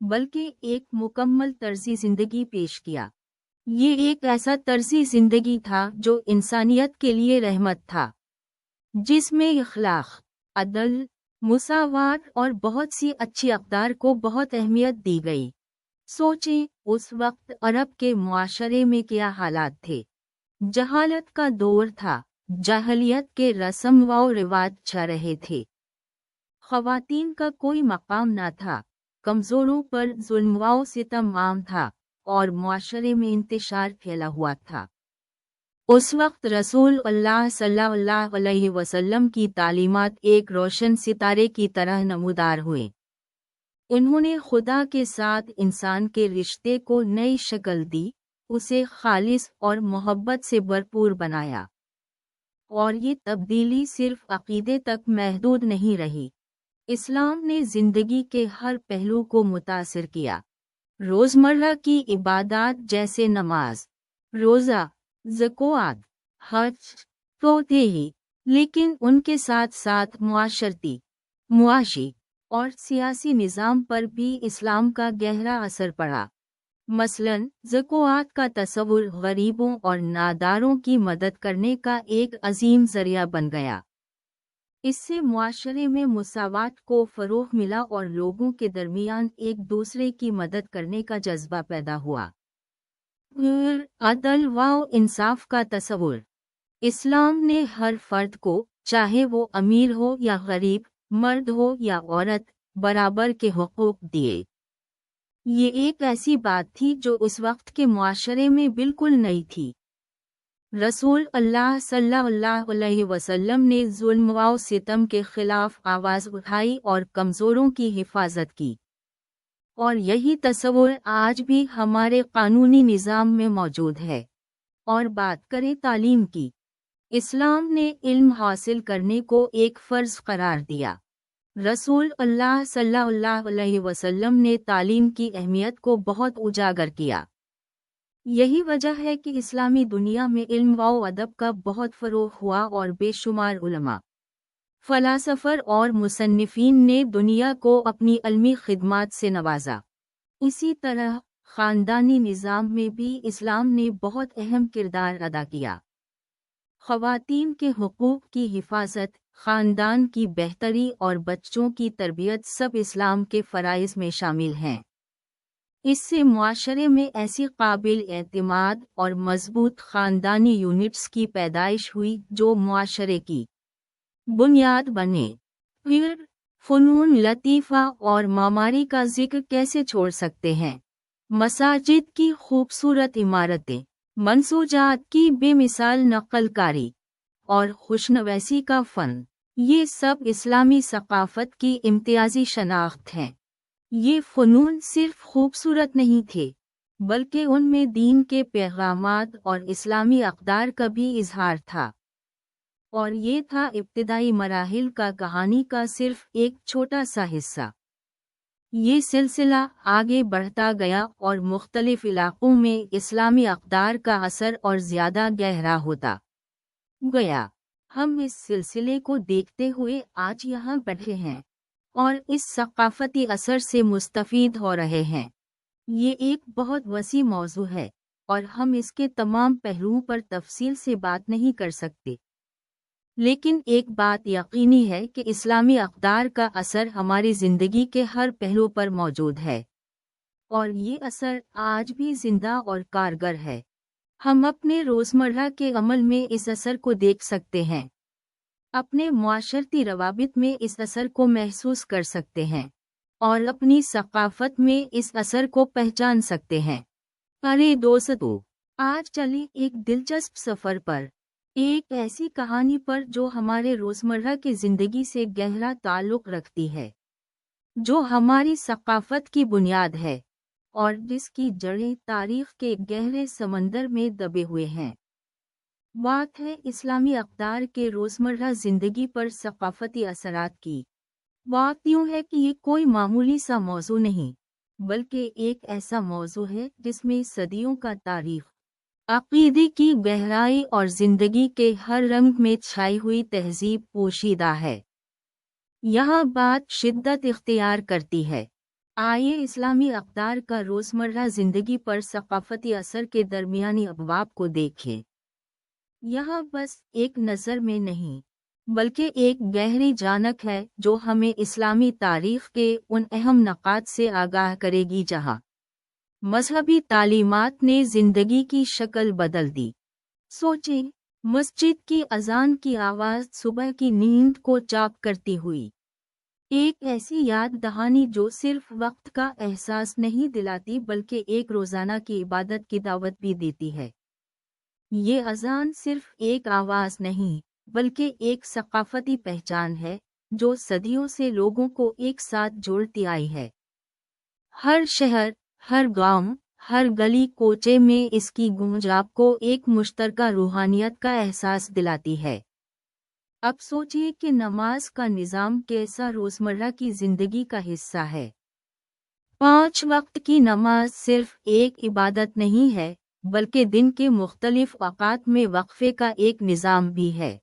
بلکہ ایک مکمل طرز زندگی پیش کیا۔ یہ ایک ایسا طرز زندگی تھا جو انسانیت کے لیے رحمت تھا، جس میں اخلاق، عدل، مساوات اور بہت سی اچھی اقدار کو بہت اہمیت دی گئی۔ سوچیں اس وقت عرب کے معاشرے میں کیا حالات تھے۔ جہالت کا دور تھا، جاہلیت کے رسم و رواج چھا رہے تھے، خواتین کا کوئی مقام نہ تھا، کمزوروں پر ظلم و ستم عام تھا اور معاشرے میں انتشار پھیلا ہوا تھا۔ اس وقت رسول اللہ صلی اللہ علیہ وسلم کی تعلیمات ایک روشن ستارے کی طرح نمودار ہوئے۔ انہوں نے خدا کے ساتھ انسان کے رشتے کو نئی شکل دی، اسے خالص اور محبت سے بھرپور بنایا۔ اور یہ تبدیلی صرف عقیدے تک محدود نہیں رہی، اسلام نے زندگی کے ہر پہلو کو متاثر کیا۔ روزمرہ کی عبادات جیسے نماز، روزہ، زکوٰۃ، حج تو تھے ہی، لیکن ان کے ساتھ ساتھ معاشرتی، معاشی اور سیاسی نظام پر بھی اسلام کا گہرا اثر پڑا۔ مثلاً زکوٰۃ کا تصور غریبوں اور ناداروں کی مدد کرنے کا ایک عظیم ذریعہ بن گیا۔ اس سے معاشرے میں مساوات کو فروغ ملا اور لوگوں کے درمیان ایک دوسرے کی مدد کرنے کا جذبہ پیدا ہوا۔ عدل و انصاف کا تصور، اسلام نے ہر فرد کو، چاہے وہ امیر ہو یا غریب، مرد ہو یا عورت، برابر کے حقوق دیے۔ یہ ایک ایسی بات تھی جو اس وقت کے معاشرے میں بالکل نئی تھی۔ رسول اللہ صلی اللہ علیہ وسلم نے ظلم و ستم کے خلاف آواز اٹھائی اور کمزوروں کی حفاظت کی، اور یہی تصور آج بھی ہمارے قانونی نظام میں موجود ہے۔ اور بات کریں تعلیم کی، اسلام نے علم حاصل کرنے کو ایک فرض قرار دیا۔ رسول اللہ صلی اللہ علیہ وسلم نے تعلیم کی اہمیت کو بہت اجاگر کیا۔ یہی وجہ ہے کہ اسلامی دنیا میں علم و ادب کا بہت فروغ ہوا اور بے شمار علماء، فلاسفر اور مصنفین نے دنیا کو اپنی علمی خدمات سے نوازا۔ اسی طرح خاندانی نظام میں بھی اسلام نے بہت اہم کردار ادا کیا۔ خواتین کے حقوق کی حفاظت، خاندان کی بہتری اور بچوں کی تربیت سب اسلام کے فرائض میں شامل ہیں۔ اس سے معاشرے میں ایسی قابل اعتماد اور مضبوط خاندانی یونٹس کی پیدائش ہوئی جو معاشرے کی بنیاد بنے۔ پھر فنون لطیفہ اور معماری کا ذکر کیسے چھوڑ سکتے ہیں؟ مساجد کی خوبصورت عمارتیں، منسوجات کی بے مثال نقل کاری اور خوشنویسی کا فن، یہ سب اسلامی ثقافت کی امتیازی شناخت ہیں۔ یہ فنون صرف خوبصورت نہیں تھے، بلکہ ان میں دین کے پیغامات اور اسلامی اقدار کا بھی اظہار تھا۔ اور یہ تھا ابتدائی مراحل کا کہانی کا صرف ایک چھوٹا سا حصہ۔ یہ سلسلہ آگے بڑھتا گیا اور مختلف علاقوں میں اسلامی اقدار کا اثر اور زیادہ گہرا ہوتا گیا۔ ہم اس سلسلے کو دیکھتے ہوئے آج یہاں بیٹھے ہیں اور اس ثقافتی اثر سے مستفید ہو رہے ہیں۔ یہ ایک بہت وسیع موضوع ہے اور ہم اس کے تمام پہلوؤں پر تفصیل سے بات نہیں کر سکتے، لیکن ایک بات یقینی ہے کہ اسلامی اقدار کا اثر ہماری زندگی کے ہر پہلو پر موجود ہے، اور یہ اثر آج بھی زندہ اور کارگر ہے۔ ہم اپنے روزمرہ کے عمل میں اس اثر کو دیکھ سکتے ہیں، اپنے معاشرتی روابط میں اس اثر کو محسوس کر سکتے ہیں، اور اپنی ثقافت میں اس اثر کو پہچان سکتے ہیں۔ ارے دوستو، آج چلیں ایک دلچسپ سفر پر، ایک ایسی کہانی پر جو ہمارے روزمرہ کی زندگی سے گہرا تعلق رکھتی ہے، جو ہماری ثقافت کی بنیاد ہے اور جس کی جڑیں تاریخ کے گہرے سمندر میں دبے ہوئے ہیں۔ بات ہے اسلامی اقدار کے روزمرہ زندگی پر ثقافتی اثرات کی۔ بات یوں ہے کہ یہ کوئی معمولی سا موضوع نہیں، بلکہ ایک ایسا موضوع ہے جس میں صدیوں کا تاریخ، عقیدے کی گہرائی اور زندگی کے ہر رنگ میں چھائی ہوئی تہذیب پوشیدہ ہے۔ یہاں بات شدت اختیار کرتی ہے، آئیے اسلامی اقدار کا روزمرہ زندگی پر ثقافتی اثر کے درمیانی ابواب کو دیکھیں۔ یہاں بس ایک نظر میں نہیں، بلکہ ایک گہری جھانک ہے جو ہمیں اسلامی تاریخ کے ان اہم نقاط سے آگاہ کرے گی جہاں مذہبی تعلیمات نے زندگی کی شکل بدل دی۔ سوچیں، مسجد کی اذان کی آواز صبح کی نیند کو چاک کرتی ہوئی، ایک ایسی یاد دہانی جو صرف وقت کا احساس نہیں دلاتی بلکہ ایک روزانہ کی عبادت کی دعوت بھی دیتی ہے۔ یہ اذان صرف ایک آواز نہیں، بلکہ ایک ثقافتی پہچان ہے جو صدیوں سے لوگوں کو ایک ساتھ جوڑتی آئی ہے۔ ہر شہر، ہر گاؤں، ہر گلی کوچے میں اس کی گونج آپ کو ایک مشترکہ روحانیت کا احساس دلاتی ہے۔ اب سوچئے کہ نماز کا نظام کیسا روزمرہ کی زندگی کا حصہ ہے۔ 5 وقت کی نماز صرف ایک عبادت نہیں ہے، بلکہ دن کے مختلف اوقات میں وقفے کا ایک نظام بھی ہے۔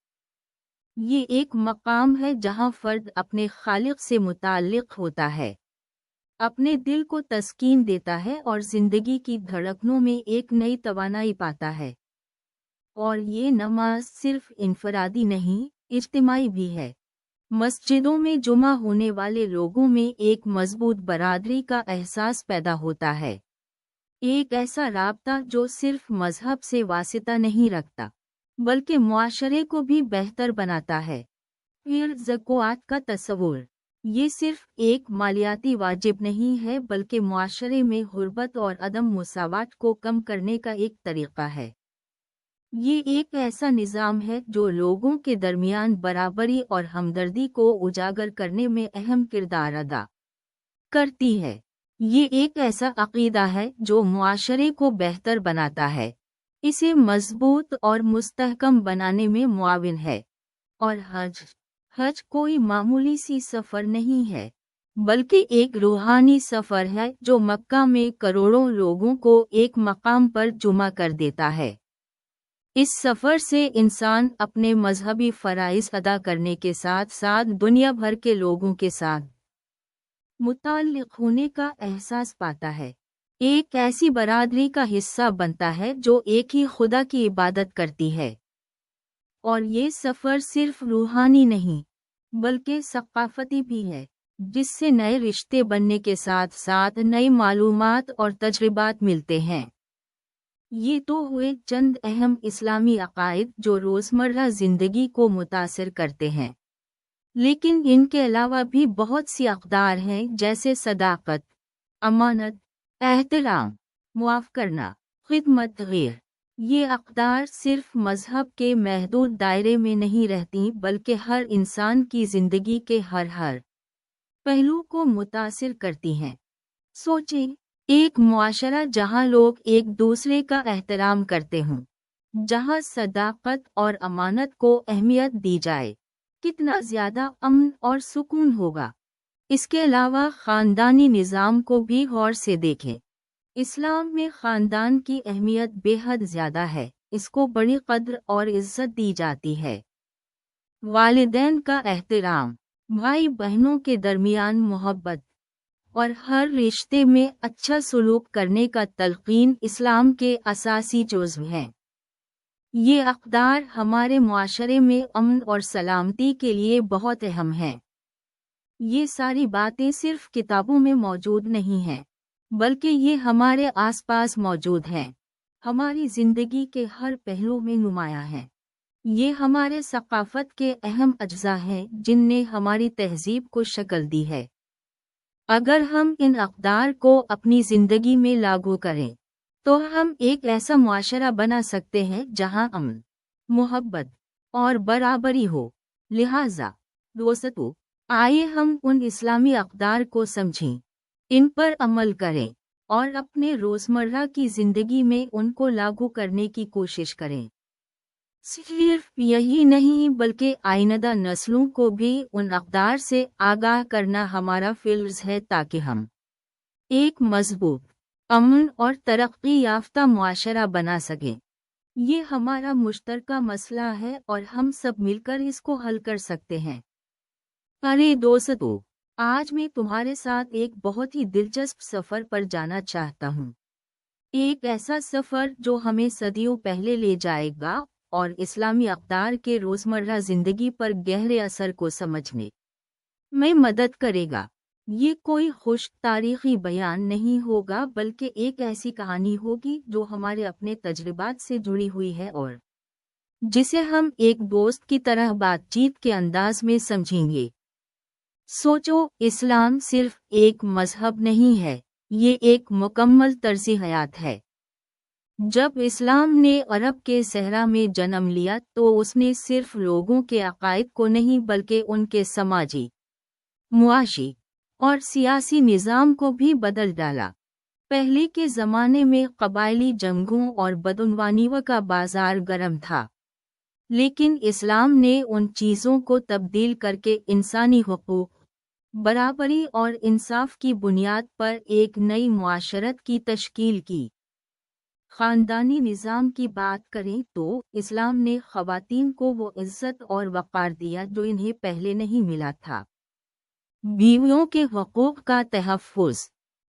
یہ ایک مقام ہے جہاں فرد اپنے خالق سے متعلق ہوتا ہے، اپنے دل کو تسکین دیتا ہے اور زندگی کی دھڑکنوں میں ایک نئی توانائی پاتا ہے۔ اور یہ نماز صرف انفرادی نہیں، اجتماعی بھی ہے۔ مسجدوں میں جمع ہونے والے لوگوں میں ایک مضبوط برادری کا احساس پیدا ہوتا ہے، ایک ایسا رابطہ جو صرف مذہب سے واسطہ نہیں رکھتا، بلکہ معاشرے کو بھی بہتر بناتا ہے۔ پھر زکوٰۃ کا تصور، یہ صرف ایک مالیاتی واجب نہیں ہے بلکہ معاشرے میں غربت اور عدم مساوات کو کم کرنے کا ایک طریقہ ہے۔ یہ ایک ایسا نظام ہے جو لوگوں کے درمیان برابری اور ہمدردی کو اجاگر کرنے میں اہم کردار ادا کرتی ہے۔ یہ ایک ایسا عقیدہ ہے جو معاشرے کو بہتر بناتا ہے، اسے مضبوط اور مستحکم بنانے میں معاون ہے۔ اور حج کوئی معمولی سی سفر نہیں ہے، بلکہ ایک روحانی سفر ہے جو مکہ میں کروڑوں لوگوں کو ایک مقام پر جمع کر دیتا ہے۔ اس سفر سے انسان اپنے مذہبی فرائض ادا کرنے کے ساتھ ساتھ دنیا بھر کے لوگوں کے ساتھ متعلق ہونے کا احساس پاتا ہے، ایک ایسی برادری کا حصہ بنتا ہے جو ایک ہی خدا کی عبادت کرتی ہے۔ اور یہ سفر صرف روحانی نہیں، بلکہ ثقافتی بھی ہے، جس سے نئے رشتے بننے کے ساتھ ساتھ نئی معلومات اور تجربات ملتے ہیں۔ یہ تو ہوئے چند اہم اسلامی عقائد جو روزمرہ زندگی کو متاثر کرتے ہیں، لیکن ان کے علاوہ بھی بہت سی اقدار ہیں جیسے صداقت، امانت، احترام، معاف کرنا، خدمت غیر۔ یہ اقدار صرف مذہب کے محدود دائرے میں نہیں رہتی بلکہ ہر انسان کی زندگی کے ہر پہلو کو متاثر کرتی ہیں۔ سوچیں، ایک معاشرہ جہاں لوگ ایک دوسرے کا احترام کرتے ہوں، جہاں صداقت اور امانت کو اہمیت دی جائے، کتنا زیادہ امن اور سکون ہوگا۔ اس کے علاوہ خاندانی نظام کو بھی غور سے دیکھیں۔ اسلام میں خاندان کی اہمیت بے حد زیادہ ہے، اس کو بڑی قدر اور عزت دی جاتی ہے۔ والدین کا احترام، بھائی بہنوں کے درمیان محبت اور ہر رشتے میں اچھا سلوک کرنے کا تلقین اسلام کے اساسی جزو ہیں۔ یہ اقدار ہمارے معاشرے میں امن اور سلامتی کے لیے بہت اہم ہیں۔ یہ ساری باتیں صرف کتابوں میں موجود نہیں ہیں، بلکہ یہ ہمارے آس پاس موجود ہیں، ہماری زندگی کے ہر پہلو میں نمایاں ہیں۔ یہ ہمارے ثقافت کے اہم اجزاء ہیں جن نے ہماری تہذیب کو شکل دی ہے۔ اگر ہم ان اقدار کو اپنی زندگی میں لاگو کریں تو ہم ایک ایسا معاشرہ بنا سکتے ہیں جہاں امن، محبت اور برابری ہو۔ لہٰذا دوستو، آئیے ہم ان اسلامی اقدار کو سمجھیں، ان پر عمل کریں اور اپنے روزمرہ کی زندگی میں ان کو لاگو کرنے کی کوشش کریں۔ صرف یہی نہیں بلکہ آئندہ نسلوں کو بھی ان اقدار سے آگاہ کرنا ہمارا فرض ہے تاکہ ہم ایک مضبوط، امن اور ترقی یافتہ معاشرہ بنا سکیں۔ یہ ہمارا مشترکہ مسئلہ ہے اور ہم سب مل کر اس کو حل کر سکتے ہیں۔ ارے دوستو، آج میں تمہارے ساتھ ایک بہت ہی دلچسپ سفر پر جانا چاہتا ہوں، ایک ایسا سفر جو ہمیں صدیوں پہلے لے جائے گا اور اسلامی اقدار کے روزمرہ زندگی پر گہرے اثر کو سمجھنے میں مدد کرے گا۔ یہ کوئی خشک تاریخی بیان نہیں ہوگا بلکہ ایک ایسی کہانی ہوگی جو ہمارے اپنے تجربات سے جڑی ہوئی ہے اور جسے ہم ایک دوست کی طرح بات چیت کے انداز میں سمجھیں گے۔ سوچو، اسلام صرف ایک مذہب نہیں ہے، یہ ایک مکمل طرز حیات ہے۔ جب اسلام نے عرب کے صحرا میں جنم لیا تو اس نے صرف لوگوں کے عقائد کو نہیں بلکہ ان کے سماجی، معاشی اور سیاسی نظام کو بھی بدل ڈالا۔ پہلے کے زمانے میں قبائلی جنگوں اور بدعنوانی کا بازار گرم تھا، لیکن اسلام نے ان چیزوں کو تبدیل کر کے انسانی حقوق، برابری اور انصاف کی بنیاد پر ایک نئی معاشرت کی تشکیل کی۔ خاندانی نظام کی بات کریں تو اسلام نے خواتین کو وہ عزت اور وقار دیا جو انہیں پہلے نہیں ملا تھا۔ بیویوں کے حقوق کا تحفظ،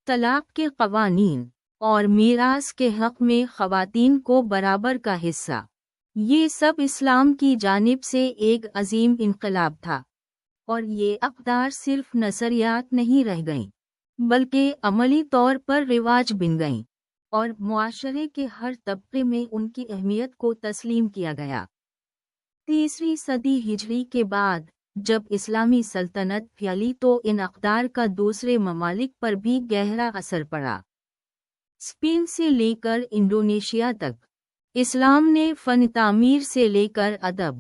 طلاق کے قوانین اور میراث کے حق میں خواتین کو برابر کا حصہ، یہ سب اسلام کی جانب سے ایک عظیم انقلاب تھا، اور یہ اقدار صرف نظریات نہیں رہ گئیں بلکہ عملی طور پر رواج بن گئیں اور معاشرے کے ہر طبقے میں ان کی اہمیت کو تسلیم کیا گیا۔ 3 صدی ہجری کے بعد جب اسلامی سلطنت پھیلی تو ان اقدار کا دوسرے ممالک پر بھی گہرا اثر پڑا۔ اسپین سے لے کر انڈونیشیا تک اسلام نے فن تعمیر سے لے کر ادب،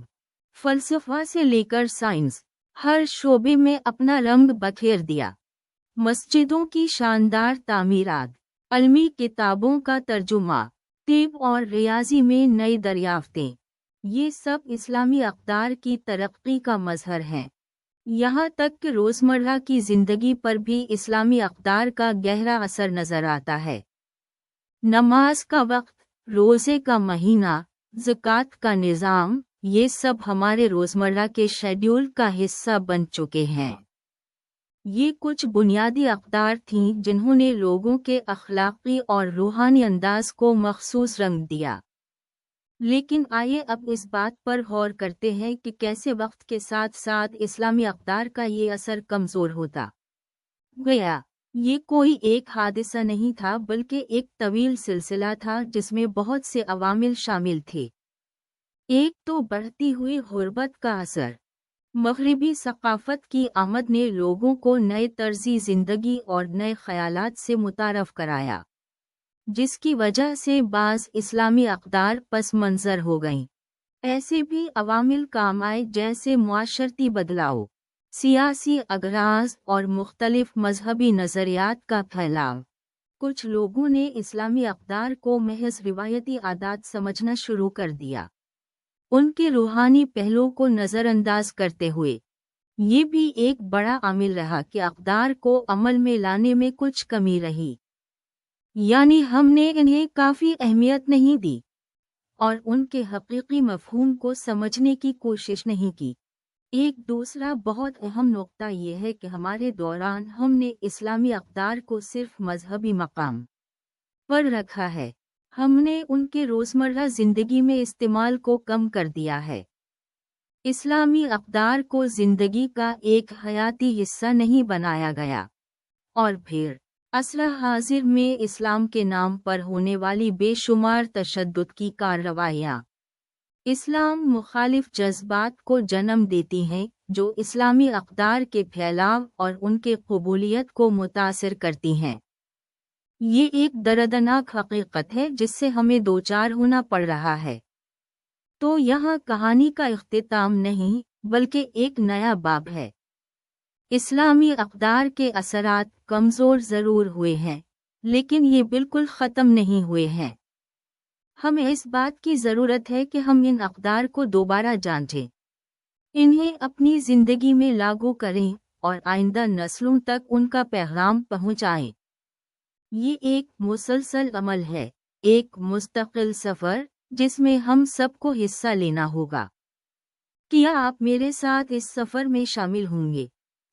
فلسفہ سے لے کر سائنس، ہر شعبے میں اپنا رنگ بکھیر دیا۔ مسجدوں کی شاندار تعمیرات، علمی کتابوں کا ترجمہ، طب اور ریاضی میں نئی دریافتیں، یہ سب اسلامی اقدار کی ترقی کا مظہر ہیں۔ یہاں تک کہ روزمرہ کی زندگی پر بھی اسلامی اقدار کا گہرا اثر نظر آتا ہے۔ نماز کا وقت، روزے کا مہینہ، زکوٰۃ کا نظام، یہ سب ہمارے روزمرہ کے شیڈول کا حصہ بن چکے ہیں۔ یہ کچھ بنیادی اقدار تھیں جنہوں نے لوگوں کے اخلاقی اور روحانی انداز کو مخصوص رنگ دیا۔ لیکن آئیے اب اس بات پر غور کرتے ہیں کہ کیسے وقت کے ساتھ ساتھ اسلامی اقدار کا یہ اثر کمزور ہوتا گیا۔ یہ کوئی ایک حادثہ نہیں تھا بلکہ ایک طویل سلسلہ تھا جس میں بہت سے عوامل شامل تھے۔ ایک تو بڑھتی ہوئی غربت کا اثر۔ مغربی ثقافت کی آمد نے لوگوں کو نئے طرزِ زندگی اور نئے خیالات سے متعارف کرایا، جس کی وجہ سے بعض اسلامی اقدار پس منظر ہو گئیں۔ ایسے بھی عوامل کام آئے جیسے معاشرتی بدلاؤ، سیاسی اغراض اور مختلف مذہبی نظریات کا پھیلاؤ۔ کچھ لوگوں نے اسلامی اقدار کو محض روایتی عادات سمجھنا شروع کر دیا، ان کے روحانی پہلو کو نظر انداز کرتے ہوئے۔ یہ بھی ایک بڑا عامل رہا کہ اقدار کو عمل میں لانے میں کچھ کمی رہی، یعنی ہم نے انہیں کافی اہمیت نہیں دی اور ان کے حقیقی مفہوم کو سمجھنے کی کوشش نہیں کی۔ ایک دوسرا بہت اہم نقطہ یہ ہے کہ ہمارے دوران ہم نے اسلامی اقدار کو صرف مذہبی مقام پر رکھا ہے، ہم نے ان کے روزمرہ زندگی میں استعمال کو کم کر دیا ہے۔ اسلامی اقدار کو زندگی کا ایک حیاتی حصہ نہیں بنایا گیا، اور پھر عصر حاضر میں اسلام کے نام پر ہونے والی بے شمار تشدد کی کارروائیاں اسلام مخالف جذبات کو جنم دیتی ہیں جو اسلامی اقدار کے پھیلاؤ اور ان کے قبولیت کو متاثر کرتی ہیں۔ یہ ایک دردناک حقیقت ہے جس سے ہمیں دوچار ہونا پڑ رہا ہے۔ تو یہاں کہانی کا اختتام نہیں بلکہ ایک نیا باب ہے۔ اسلامی اقدار کے اثرات کمزور ضرور ہوئے ہیں، لیکن یہ بالکل ختم نہیں ہوئے ہیں۔ ہمیں اس بات کی ضرورت ہے کہ ہم ان اقدار کو دوبارہ جانچیں، انہیں اپنی زندگی میں لاگو کریں اور آئندہ نسلوں تک ان کا پیغام پہنچائیں۔ یہ ایک مسلسل عمل ہے، ایک مستقل سفر جس میں ہم سب کو حصہ لینا ہوگا۔ کیا آپ میرے ساتھ اس سفر میں شامل ہوں گے؟